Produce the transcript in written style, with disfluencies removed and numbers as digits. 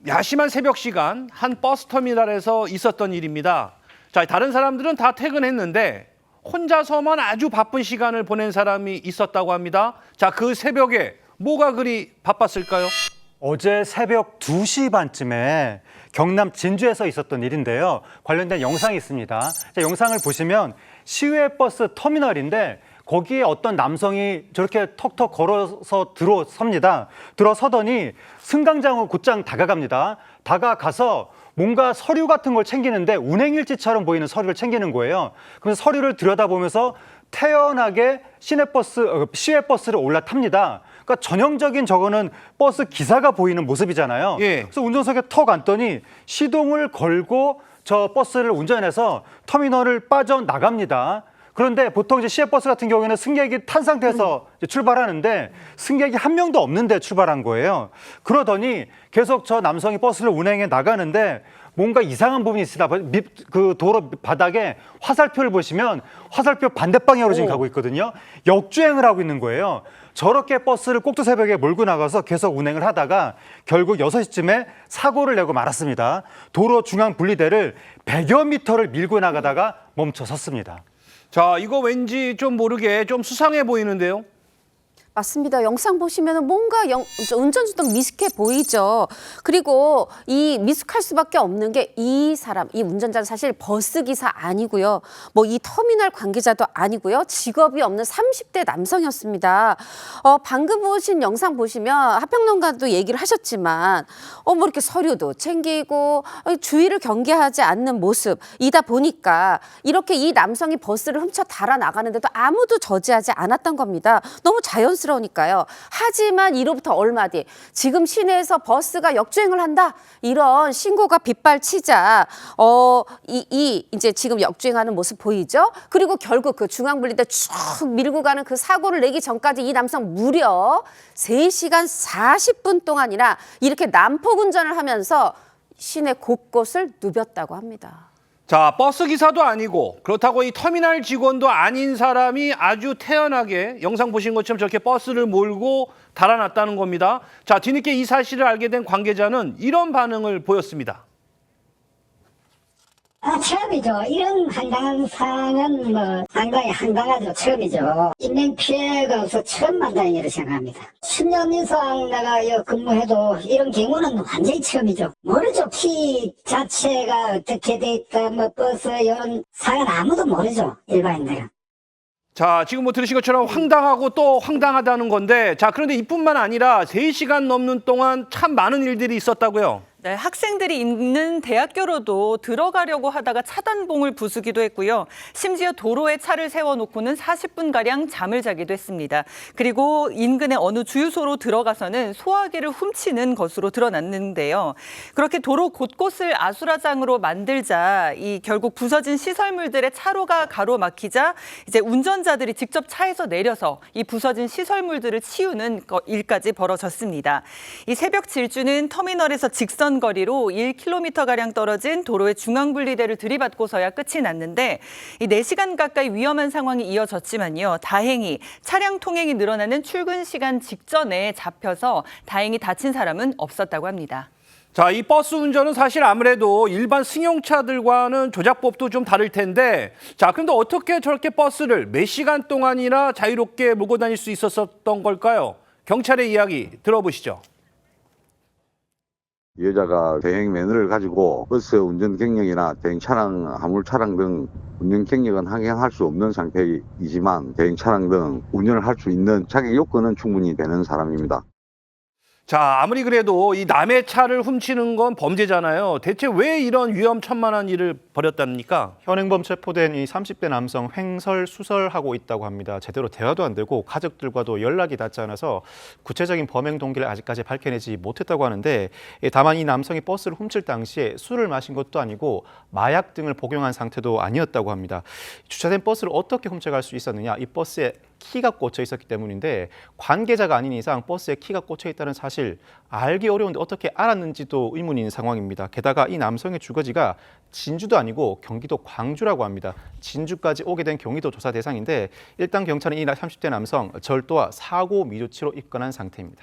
야심한 새벽 시간 한 버스 터미널에서 있었던 일입니다. 자, 다른 사람들은 다 퇴근했는데 혼자서만 아주 바쁜 시간을 보낸 사람이 있었다고 합니다. 자, 그 새벽에 뭐가 그리 바빴을까요? 어제 새벽 2시 반쯤에 경남 진주에서 있었던 일인데요. 관련된 영상이 있습니다. 자, 영상을 보시면 시외 버스 터미널인데 거기에 어떤 남성이 저렇게 턱턱 걸어서 들어섭니다. 들어서더니 승강장으로 곧장 다가갑니다. 다가가서 뭔가 서류 같은 걸 챙기는데 운행일지처럼 보이는 서류를 챙기는 거예요. 그래서 서류를 들여다보면서 태연하게 시외버스를 올라탑니다. 그러니까 전형적인 저거는 버스 기사가 보이는 모습이잖아요. 예. 그래서 운전석에 턱 앉더니 시동을 걸고 저 버스를 운전해서 터미널을 빠져나갑니다. 그런데 보통 이제 시외버스 같은 경우에는 승객이 탄 상태에서 이제 출발하는데 승객이 한 명도 없는데 출발한 거예요. 그러더니 계속 저 남성이 버스를 운행해 나가는데 뭔가 이상한 부분이 있습니다. 그 도로 바닥에 화살표를 보시면 화살표 반대 방향으로 지금 가고 있거든요. 역주행을 하고 있는 거예요. 저렇게 버스를 꼭두새벽에 몰고 나가서 계속 운행을 하다가 결국 6시쯤에 사고를 내고 말았습니다. 도로 중앙 분리대를 100여 미터를 밀고 나가다가 멈춰 섰습니다. 자, 이거 왠지 좀 모르게 좀 수상해 보이는데요. 맞습니다. 영상 보시면 뭔가 운전수도 미숙해 보이죠. 그리고 이 미숙할 수밖에 없는 게 이 사람, 이 운전자는 사실 버스 기사 아니고요. 뭐 이 터미널 관계자도 아니고요. 직업이 없는 30대 남성이었습니다. 방금 보신 영상 보시면 하평론가도 얘기를 하셨지만 뭐 이렇게 서류도 챙기고 주의를 경계하지 않는 모습이다 보니까 이렇게 이 남성이 버스를 훔쳐 달아 나가는데도 아무도 저지하지 않았던 겁니다. 너무 자연스러우니까요. 하지만 이로부터 얼마 뒤 지금 시내에서 버스가 역주행을 한다 이런 신고가 빗발치자 이제 지금 역주행하는 모습 보이죠? 그리고 결국 그 중앙분리대 쭉 밀고 가는 그 사고를 내기 전까지 이 남성 무려 3시간 40분 동안이나 이렇게 난폭 운전을 하면서 시내 곳곳을 누볐다고 합니다. 자, 버스 기사도 아니고 그렇다고 이 터미널 직원도 아닌 사람이 아주 태연하게 영상 보신 것처럼 저렇게 버스를 몰고 달아났다는 겁니다. 자, 뒤늦게 이 사실을 알게 된 관계자는 이런 반응을 보였습니다. 처음이죠. 이런 황당한 상황은 상당히 황당하죠. 처음이죠. 인명 피해가 없어 처음 만난 일을 생각합니다. 10년 이상 내가 근무해도 이런 경우는 완전히 처음이죠. 모르죠. 키 자체가 어떻게 돼 있다, 버스 이런 상황은 아무도 모르죠. 일반인들은. 자, 지금 뭐 들으신 것처럼 황당하고 또 황당하다는 건데, 자, 그런데 이뿐만 아니라 3시간 넘는 동안 참 많은 일들이 있었다고요? 네, 학생들이 있는 대학교로도 들어가려고 하다가 차단봉을 부수기도 했고요. 심지어 도로에 차를 세워놓고는 40분가량 잠을 자기도 했습니다. 그리고 인근의 어느 주유소로 들어가서는 소화기를 훔치는 것으로 드러났는데요. 그렇게 도로 곳곳을 아수라장으로 만들자 결국 부서진 시설물들의 차로가 가로막히자 이제 운전자들이 직접 차에서 내려서 이 부서진 시설물들을 치우는 일까지 벌어졌습니다. 이 새벽 질주는 터미널에서 직선 거리로 1km가량 떨어진 도로의 중앙분리대를 들이받고서야 끝이 났는데 이 4시간 가까이 위험한 상황이 이어졌지만요. 다행히 차량 통행이 늘어나는 출근 시간 직전에 잡혀서 다행히 다친 사람은 없었다고 합니다. 자, 이 버스 운전은 사실 아무래도 일반 승용차들과는 조작법도 좀 다를 텐데, 자, 그런데 어떻게 저렇게 버스를 몇 시간 동안이나 자유롭게 몰고 다닐 수 있었던 걸까요? 경찰의 이야기 들어보시죠. 여자가 대행 면허를 가지고 버스 운전 경력이나 대행 차량, 화물 차량 등 운전 경력은 확인할 수 없는 상태이지만 대행 차량 등 운전을 할 수 있는 자격 요건은 충분히 되는 사람입니다. 자, 아무리 그래도 이 남의 차를 훔치는 건 범죄잖아요. 대체 왜 이런 위험천만한 일을 벌였답니까? 현행범 체포된 이 30대 남성 횡설수설하고 있다고 합니다. 제대로 대화도 안 되고 가족들과도 연락이 닿지 않아서 구체적인 범행 동기를 아직까지 밝혀내지 못했다고 하는데, 다만 이 남성이 버스를 훔칠 당시에 술을 마신 것도 아니고 마약 등을 복용한 상태도 아니었다고 합니다. 주차된 버스를 어떻게 훔쳐갈 수 있었느냐? 이 버스에 키가 꽂혀 있었기 때문인데 관계자가 아닌 이상 버스에 키가 꽂혀 있다는 사실 알기 어려운데 어떻게 알았는지도 의문인 상황입니다. 게다가 이 남성의 주거지가 진주도 아니고 경기도 광주라고 합니다. 진주까지 오게 된 경위도 조사 대상인데 일단 경찰은 이 30대 남성 절도와 사고 미조치로 입건한 상태입니다.